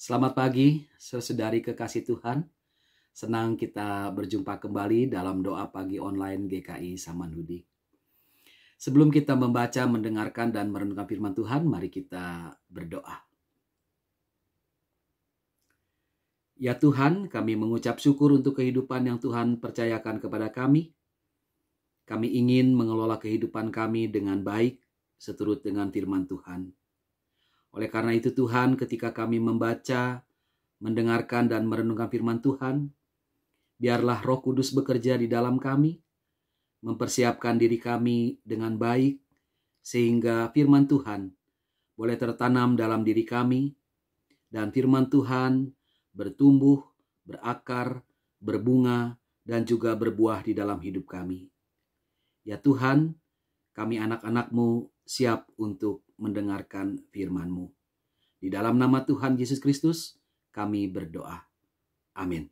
Selamat pagi, saudari kekasih Tuhan. Senang kita berjumpa kembali dalam doa pagi online GKI Samanhudi. Sebelum kita membaca, mendengarkan, dan merenungkan firman Tuhan, mari kita berdoa. Ya Tuhan, kami mengucap syukur untuk kehidupan yang Tuhan percayakan kepada kami. Kami ingin mengelola kehidupan kami dengan baik, seturut dengan firman Tuhan. Oleh karena itu Tuhan, ketika kami membaca, mendengarkan dan merenungkan firman Tuhan, biarlah Roh Kudus bekerja di dalam kami, mempersiapkan diri kami dengan baik, sehingga firman Tuhan boleh tertanam dalam diri kami, dan firman Tuhan bertumbuh, berakar, berbunga, dan juga berbuah di dalam hidup kami. Ya Tuhan, kami anak-anak-Mu siap untuk mendengarkan firman-Mu. Di dalam nama Tuhan Yesus Kristus, kami berdoa. Amin.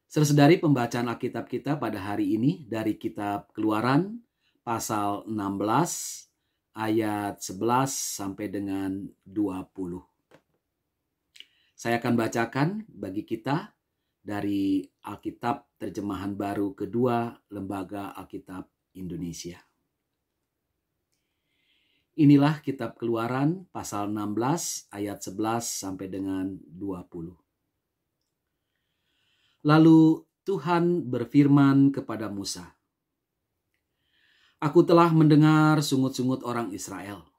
Saudari, pembacaan Alkitab kita pada hari ini dari kitab Keluaran pasal 16 ayat 11 sampai dengan 20. Saya akan bacakan bagi kita dari Alkitab Terjemahan Baru Kedua Lembaga Alkitab Indonesia. Inilah kitab Keluaran pasal 16 ayat 11 sampai dengan 20. Lalu Tuhan berfirman kepada Musa, "Aku telah mendengar sungut-sungut orang Israel.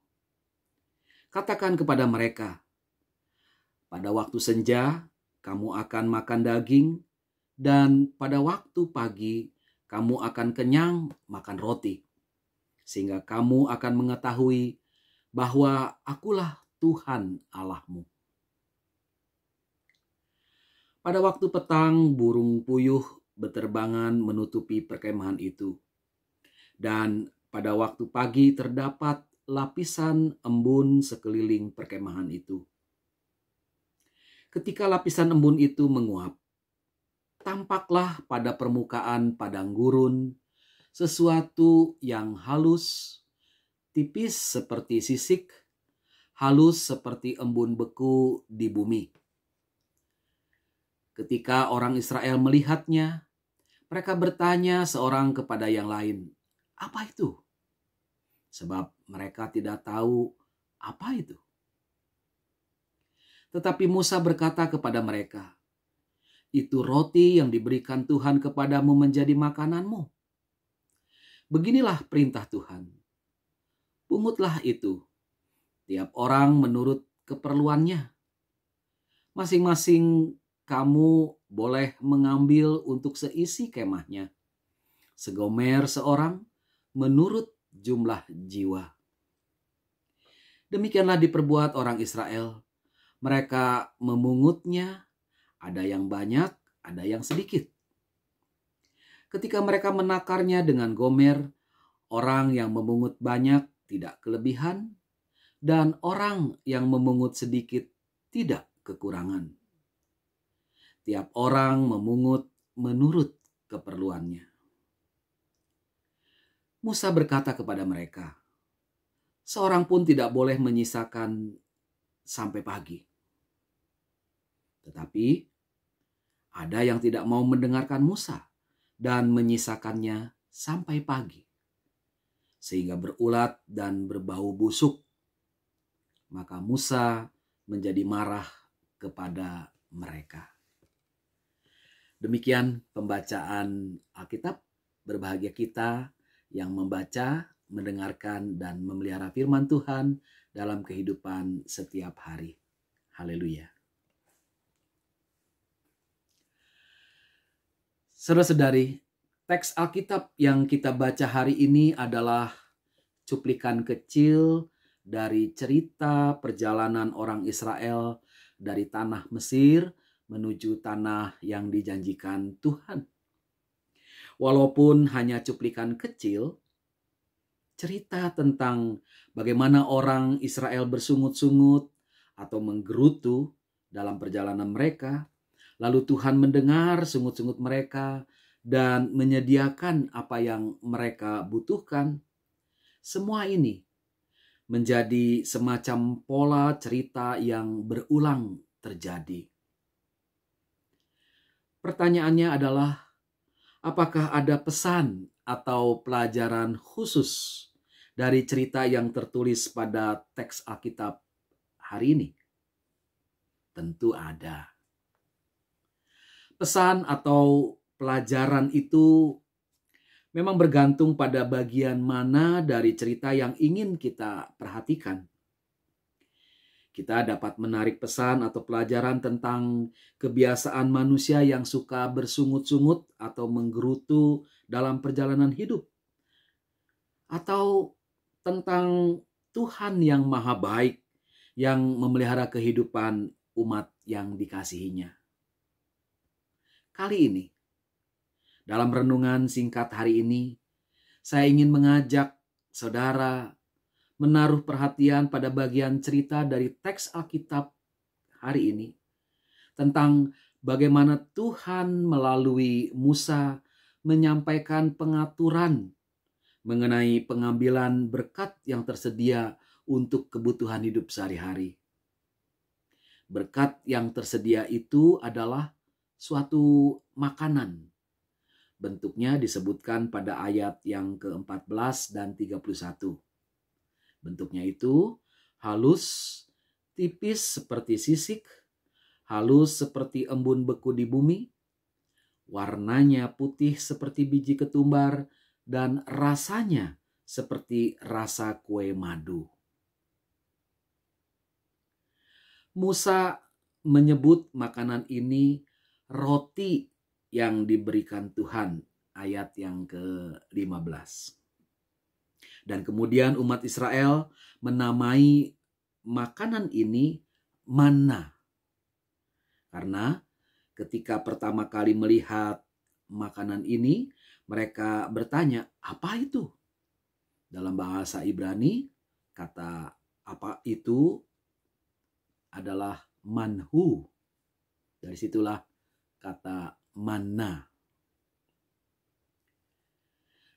Katakan kepada mereka, pada waktu senja kamu akan makan daging, dan pada waktu pagi kamu akan kenyang makan roti. Sehingga kamu akan mengetahui bahwa akulah Tuhan Allahmu." Pada waktu petang, burung puyuh berterbangan menutupi perkemahan itu. Dan pada waktu pagi terdapat lapisan embun sekeliling perkemahan itu. Ketika lapisan embun itu menguap, tampaklah pada permukaan padang gurun sesuatu yang halus, tipis seperti sisik, halus seperti embun beku di bumi. Ketika orang Israel melihatnya, mereka bertanya seorang kepada yang lain, "Apa itu?" Sebab mereka tidak tahu apa itu. Tetapi Musa berkata kepada mereka, "Itu roti yang diberikan Tuhan kepadamu menjadi makananmu. Beginilah perintah Tuhan. Pungutlah itu, tiap orang menurut keperluannya. Masing-masing kamu boleh mengambil untuk seisi kemahnya, segomer seorang menurut jumlah jiwa." Demikianlah diperbuat orang Israel. Mereka memungutnya, ada yang banyak, ada yang sedikit. Ketika mereka menakarnya dengan gomer, orang yang memungut banyak tidak kelebihan, dan orang yang memungut sedikit tidak kekurangan. Tiap orang memungut menurut keperluannya. Musa berkata kepada mereka, "Seorang pun tidak boleh menyisakan sampai pagi." Tetapi ada yang tidak mau mendengarkan Musa dan menyisakannya sampai pagi, sehingga berulat dan berbau busuk. Maka Musa menjadi marah kepada mereka. Demikian pembacaan Alkitab. Berbahagia kita yang membaca, mendengarkan, dan memelihara firman Tuhan dalam kehidupan setiap hari. Haleluya. Saudara-saudari, teks Alkitab yang kita baca hari ini adalah cuplikan kecil dari cerita perjalanan orang Israel dari tanah Mesir menuju tanah yang dijanjikan Tuhan. Walaupun hanya cuplikan kecil, cerita tentang bagaimana orang Israel bersungut-sungut atau menggerutu dalam perjalanan mereka, lalu Tuhan mendengar sungut-sungut mereka dan menyediakan apa yang mereka butuhkan. Semua ini menjadi semacam pola cerita yang berulang terjadi. Pertanyaannya adalah, apakah ada pesan atau pelajaran khusus dari cerita yang tertulis pada teks Alkitab hari ini? Tentu ada. Pesan atau pelajaran itu memang bergantung pada bagian mana dari cerita yang ingin kita perhatikan. Kita dapat menarik pesan atau pelajaran tentang kebiasaan manusia yang suka bersungut-sungut atau menggerutu dalam perjalanan hidup. Atau tentang Tuhan yang maha baik yang memelihara kehidupan umat yang dikasihinya. Kali ini, dalam renungan singkat hari ini, saya ingin mengajak saudara menaruh perhatian pada bagian cerita dari teks Alkitab hari ini tentang bagaimana Tuhan melalui Musa menyampaikan pengaturan mengenai pengambilan berkat yang tersedia untuk kebutuhan hidup sehari-hari. Berkat yang tersedia itu adalah suatu makanan. Bentuknya disebutkan pada ayat yang ke-14 dan 31. Bentuknya itu halus, tipis seperti sisik, halus seperti embun beku di bumi, warnanya putih seperti biji ketumbar, dan rasanya seperti rasa kue madu. Musa menyebut makanan ini roti yang diberikan Tuhan, ayat yang ke-15. Dan kemudian umat Israel menamai makanan ini manna. Karena ketika pertama kali melihat makanan ini, mereka bertanya, apa itu? Dalam bahasa Ibrani, kata apa itu adalah manhu. Dari situlah kata manna.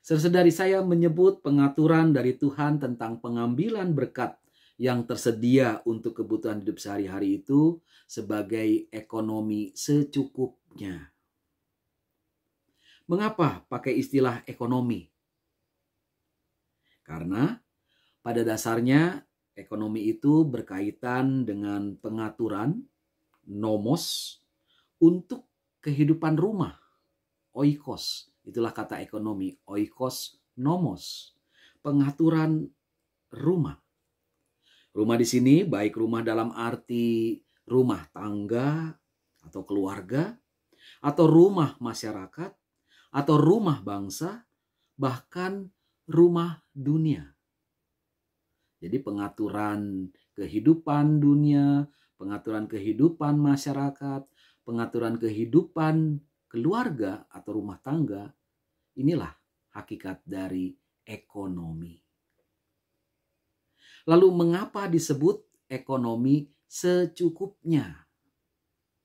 Saudari saya menyebut pengaturan dari Tuhan tentang pengambilan berkat yang tersedia untuk kebutuhan hidup sehari-hari itu sebagai ekonomi secukupnya. Mengapa pakai istilah ekonomi? Karena pada dasarnya ekonomi itu berkaitan dengan pengaturan nomos untuk kehidupan rumah, oikos. Itulah kata ekonomi, oikos nomos, pengaturan rumah. Rumah di sini baik rumah dalam arti rumah tangga atau keluarga, atau rumah masyarakat, atau rumah bangsa, bahkan rumah dunia. Jadi pengaturan kehidupan dunia, pengaturan kehidupan masyarakat, pengaturan kehidupan keluarga atau rumah tangga, inilah hakikat dari ekonomi. Lalu mengapa disebut ekonomi secukupnya?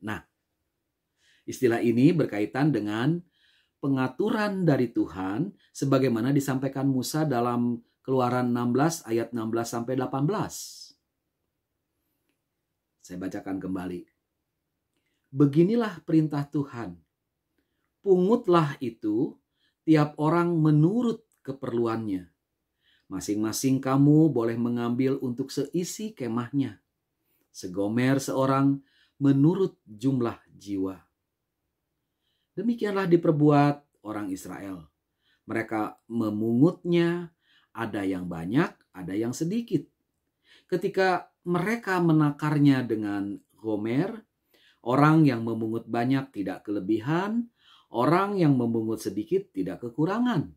Nah, istilah ini berkaitan dengan pengaturan dari Tuhan sebagaimana disampaikan Musa dalam Keluaran 16 ayat 16 sampai 18. Saya bacakan kembali. Beginilah perintah Tuhan. Pungutlah itu tiap orang menurut keperluannya. Masing-masing kamu boleh mengambil untuk seisi kemahnya. Segomer seorang menurut jumlah jiwa. Demikianlah diperbuat orang Israel. Mereka memungutnya, ada yang banyak, ada yang sedikit. Ketika mereka menakarnya dengan gomer, orang yang memungut banyak tidak kelebihan, orang yang memungut sedikit tidak kekurangan.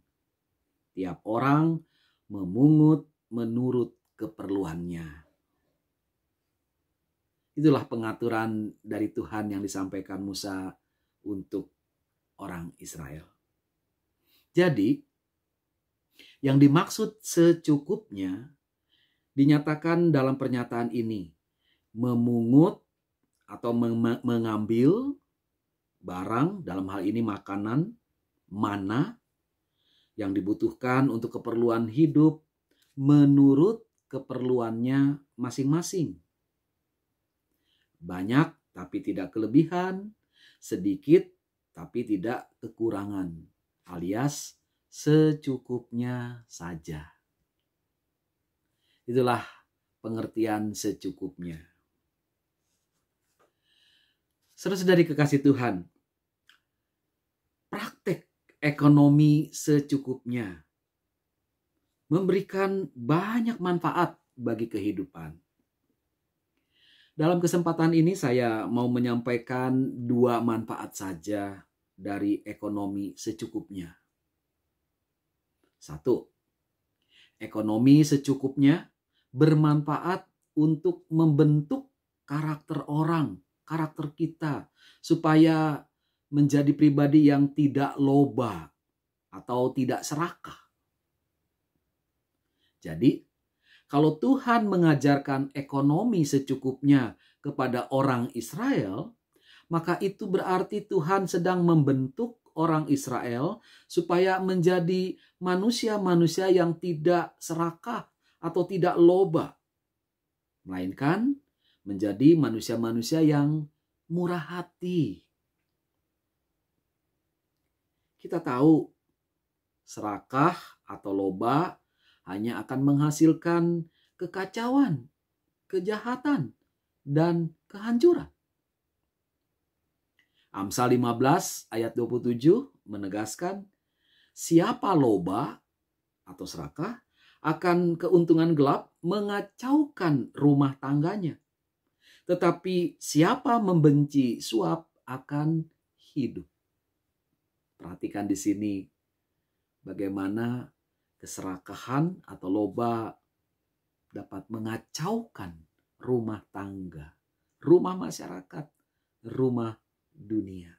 Tiap orang memungut menurut keperluannya. Itulah pengaturan dari Tuhan yang disampaikan Musa untuk orang Israel. Jadi, yang dimaksud secukupnya dinyatakan dalam pernyataan ini. Memungut atau mengambil barang, dalam hal ini makanan, mana yang dibutuhkan untuk keperluan hidup menurut keperluannya masing-masing. Banyak tapi tidak kelebihan, sedikit tapi tidak kekurangan, alias secukupnya saja. Itulah pengertian secukupnya. Saudara-saudari kekasih Tuhan, praktek ekonomi secukupnya memberikan banyak manfaat bagi kehidupan. Dalam kesempatan ini saya mau menyampaikan 2 manfaat saja dari ekonomi secukupnya. 1. Ekonomi secukupnya bermanfaat untuk membentuk karakter orang, karakter kita, supaya menjadi pribadi yang tidak loba atau tidak serakah. Jadi, kalau Tuhan mengajarkan ekonomi secukupnya kepada orang Israel, maka itu berarti Tuhan sedang membentuk orang Israel supaya menjadi manusia-manusia yang tidak serakah atau tidak loba, melainkan menjadi manusia-manusia yang murah hati. Kita tahu serakah atau loba hanya akan menghasilkan kekacauan, kejahatan, dan kehancuran. Amsal 15 ayat 27 menegaskan, siapa loba atau serakah akan keuntungan gelap mengacaukan rumah tangganya. Tetapi siapa membenci suap akan hidup. Perhatikan di sini bagaimana keserakahan atau loba dapat mengacaukan rumah tangga, rumah masyarakat, rumah dunia.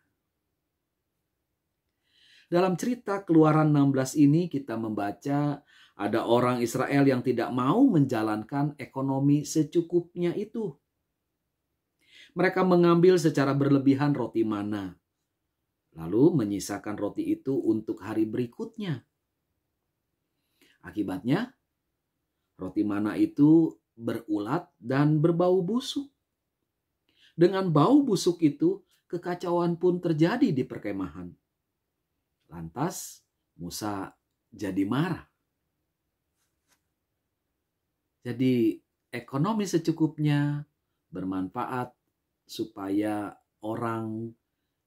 Dalam cerita Keluaran 16 ini kita membaca ada orang Israel yang tidak mau menjalankan ekonomi secukupnya itu. Mereka mengambil secara berlebihan roti mana, lalu menyisakan roti itu untuk hari berikutnya. Akibatnya, roti mana itu berulat dan berbau busuk. Dengan bau busuk itu, kekacauan pun terjadi di perkemahan. Lantas, Musa jadi marah. Jadi, ekonomi secukupnya bermanfaat supaya orang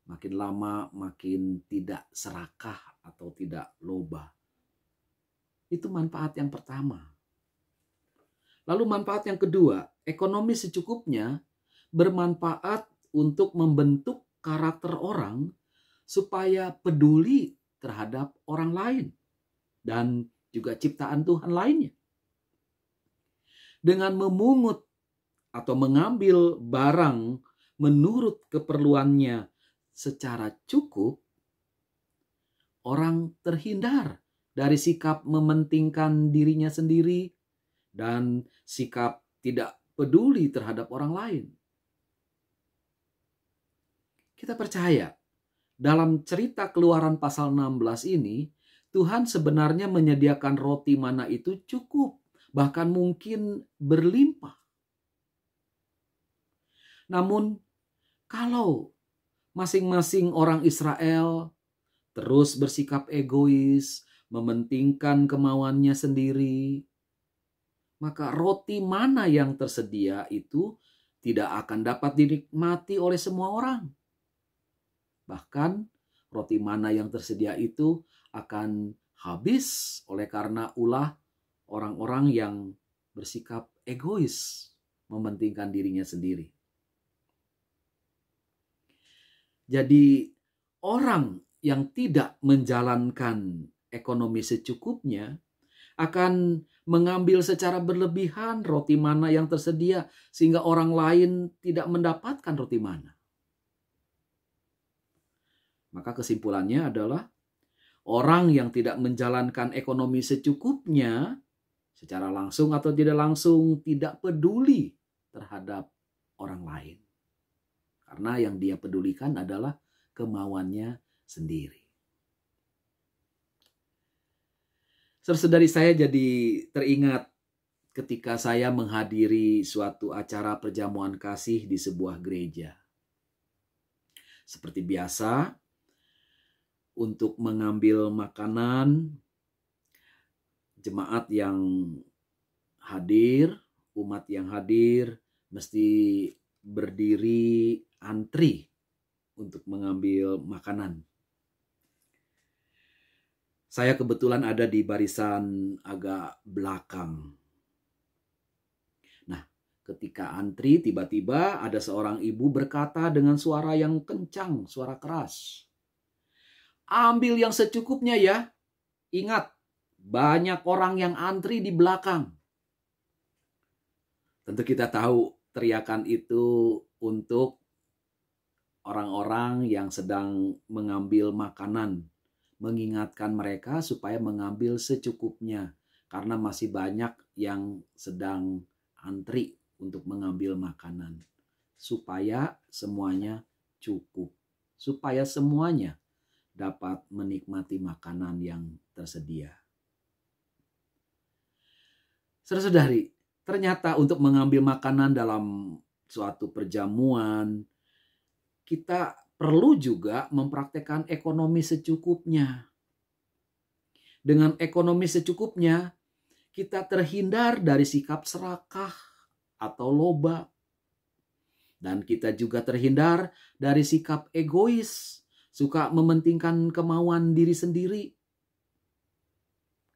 makin lama makin tidak serakah atau tidak loba. Itu manfaat yang pertama. Lalu manfaat yang kedua, ekonomi secukupnya bermanfaat untuk membentuk karakter orang supaya peduli terhadap orang lain dan juga ciptaan Tuhan lainnya. Dengan memungut atau mengambil barang menurut keperluannya secara cukup, orang terhindar dari sikap mementingkan dirinya sendiri dan sikap tidak peduli terhadap orang lain. Kita percaya dalam cerita Keluaran pasal 16 ini, Tuhan sebenarnya menyediakan roti mana itu cukup, bahkan mungkin berlimpah. Namun, kalau masing-masing orang Israel terus bersikap egois, mementingkan kemauannya sendiri, maka roti mana yang tersedia itu tidak akan dapat dinikmati oleh semua orang. Bahkan roti mana yang tersedia itu akan habis oleh karena ulah orang-orang yang bersikap egois, mementingkan dirinya sendiri. Jadi orang yang tidak menjalankan ekonomi secukupnya akan mengambil secara berlebihan roti mana yang tersedia sehingga orang lain tidak mendapatkan roti mana. Maka kesimpulannya adalah orang yang tidak menjalankan ekonomi secukupnya secara langsung atau tidak langsung tidak peduli terhadap orang lain. Karena yang dia pedulikan adalah kemauannya sendiri. Saudara-saudari, saya jadi teringat ketika saya menghadiri suatu acara perjamuan kasih di sebuah gereja. Seperti biasa, untuk mengambil makanan, jemaat yang hadir, umat yang hadir, mesti berdiri antri untuk mengambil makanan. Saya kebetulan ada di barisan agak belakang. Nah, ketika antri, tiba-tiba ada seorang ibu berkata dengan suara yang kencang, suara keras. Ambil yang secukupnya ya. Ingat, banyak orang yang antri di belakang. Tentu kita tahu teriakan itu untuk orang-orang yang sedang mengambil makanan. Mengingatkan mereka supaya mengambil secukupnya. Karena masih banyak yang sedang antri untuk mengambil makanan. Supaya semuanya cukup. Supaya semuanya dapat menikmati makanan yang tersedia. Saudara-saudari, ternyata untuk mengambil makanan dalam suatu perjamuan, kita perlu juga mempraktekkan ekonomi secukupnya. Dengan ekonomi secukupnya, kita terhindar dari sikap serakah atau loba. Dan kita juga terhindar dari sikap egois, suka mementingkan kemauan diri sendiri.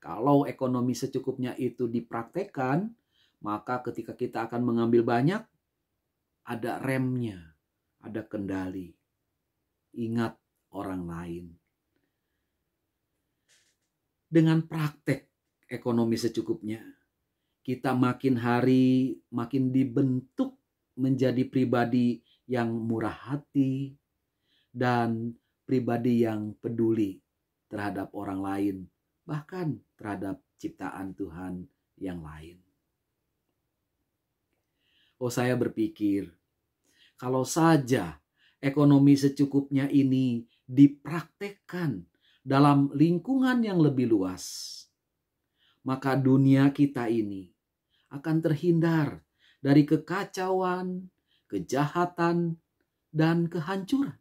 Kalau ekonomi secukupnya itu dipraktekkan, maka ketika kita akan mengambil banyak, ada remnya, ada kendali. Ingat orang lain. Dengan praktek ekonomi secukupnya, kita makin hari makin dibentuk menjadi pribadi yang murah hati dan pribadi yang peduli terhadap orang lain, bahkan terhadap ciptaan Tuhan yang lain. Saya berpikir, kalau saja ekonomi secukupnya ini dipraktekkan dalam lingkungan yang lebih luas, maka dunia kita ini akan terhindar dari kekacauan, kejahatan, dan kehancuran.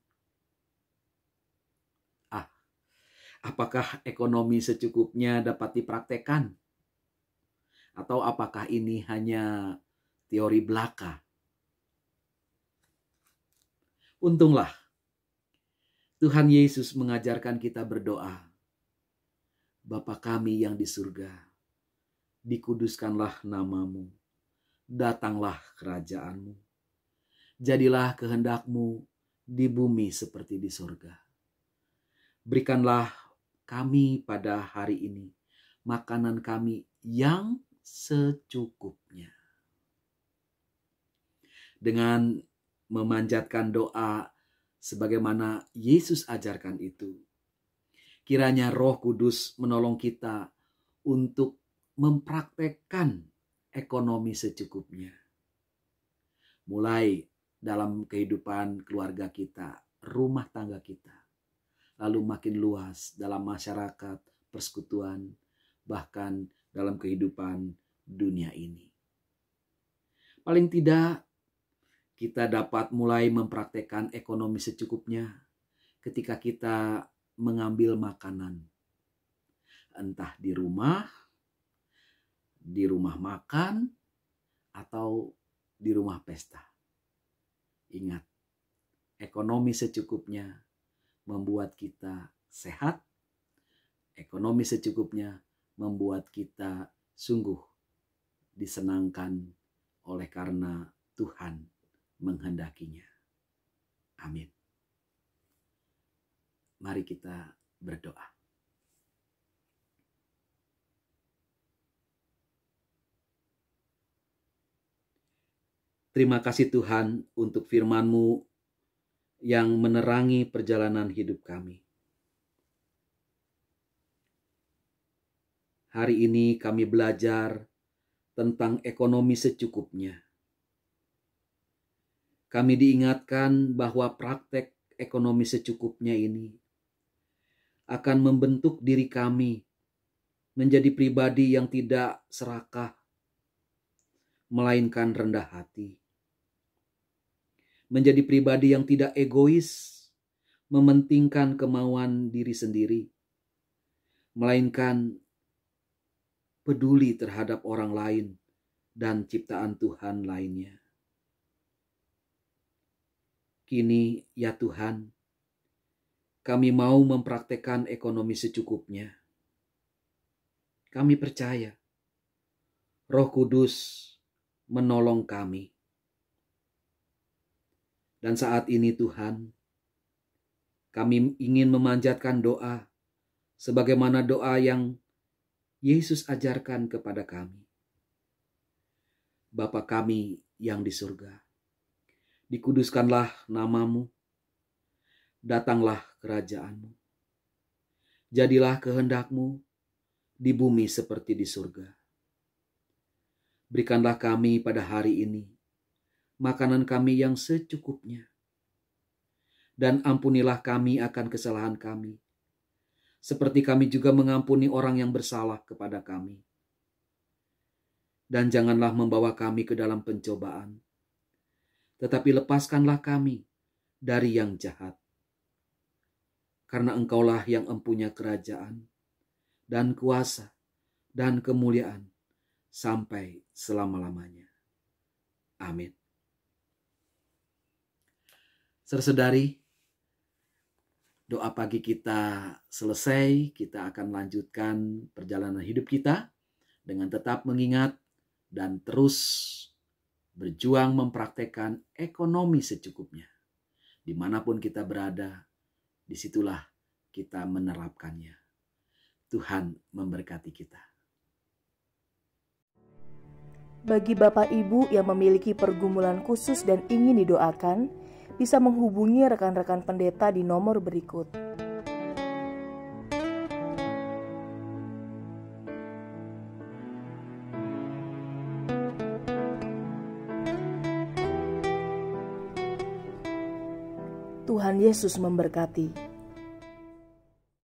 Apakah ekonomi secukupnya dapat dipraktekkan? Atau apakah ini hanya teori belaka? Untunglah Tuhan Yesus mengajarkan kita berdoa. Bapa kami yang di surga, dikuduskanlah namamu, datanglah kerajaanmu, jadilah kehendak-Mu di bumi seperti di surga. Berikanlah kami pada hari ini makanan kami yang secukupnya. Dengan memanjatkan doa sebagaimana Yesus ajarkan itu, kiranya Roh Kudus menolong kita untuk mempraktekkan ekonomi secukupnya. Mulai dalam kehidupan keluarga kita, rumah tangga kita, lalu makin luas dalam masyarakat, persekutuan, bahkan dalam kehidupan dunia ini. Paling tidak, kita dapat mulai mempraktekkan ekonomi secukupnya ketika kita mengambil makanan. Entah di rumah makan, atau di rumah pesta. Ingat, ekonomi secukupnya membuat kita sehat. Ekonomi secukupnya membuat kita sungguh disenangkan oleh karena Tuhan menghendakinya. Amin. Mari kita berdoa. Terima kasih Tuhan untuk firman-Mu yang menerangi perjalanan hidup kami. Hari ini kami belajar tentang ekonomi secukupnya. Kami diingatkan bahwa praktek ekonomi secukupnya ini akan membentuk diri kami menjadi pribadi yang tidak serakah, melainkan rendah hati. Menjadi pribadi yang tidak egois, mementingkan kemauan diri sendiri, melainkan peduli terhadap orang lain dan ciptaan Tuhan lainnya. Kini, ya Tuhan, kami mau mempraktekkan ekonomi secukupnya. Kami percaya Roh Kudus menolong kami. Dan saat ini Tuhan, kami ingin memanjatkan doa sebagaimana doa yang Yesus ajarkan kepada kami. Bapa kami yang di surga, dikuduskanlah namamu, datanglah kerajaanmu. Jadilah kehendakmu di bumi seperti di surga. Berikanlah kami pada hari ini makanan kami yang secukupnya. Dan ampunilah kami akan kesalahan kami, seperti kami juga mengampuni orang yang bersalah kepada kami. Dan janganlah membawa kami ke dalam pencobaan, tetapi lepaskanlah kami dari yang jahat. Karena Engkaulah yang empunya kerajaan, dan kuasa, dan kemuliaan, sampai selama-lamanya. Amin. Saudara-saudari, doa pagi kita selesai. Kita akan lanjutkan perjalanan hidup kita dengan tetap mengingat dan terus berjuang mempraktekkan ekonomi secukupnya. Dimanapun kita berada, disitulah kita menerapkannya. Tuhan memberkati kita. Bagi Bapak Ibu yang memiliki pergumulan khusus dan ingin didoakan, bisa menghubungi rekan-rekan pendeta di nomor berikut. Tuhan Yesus memberkati.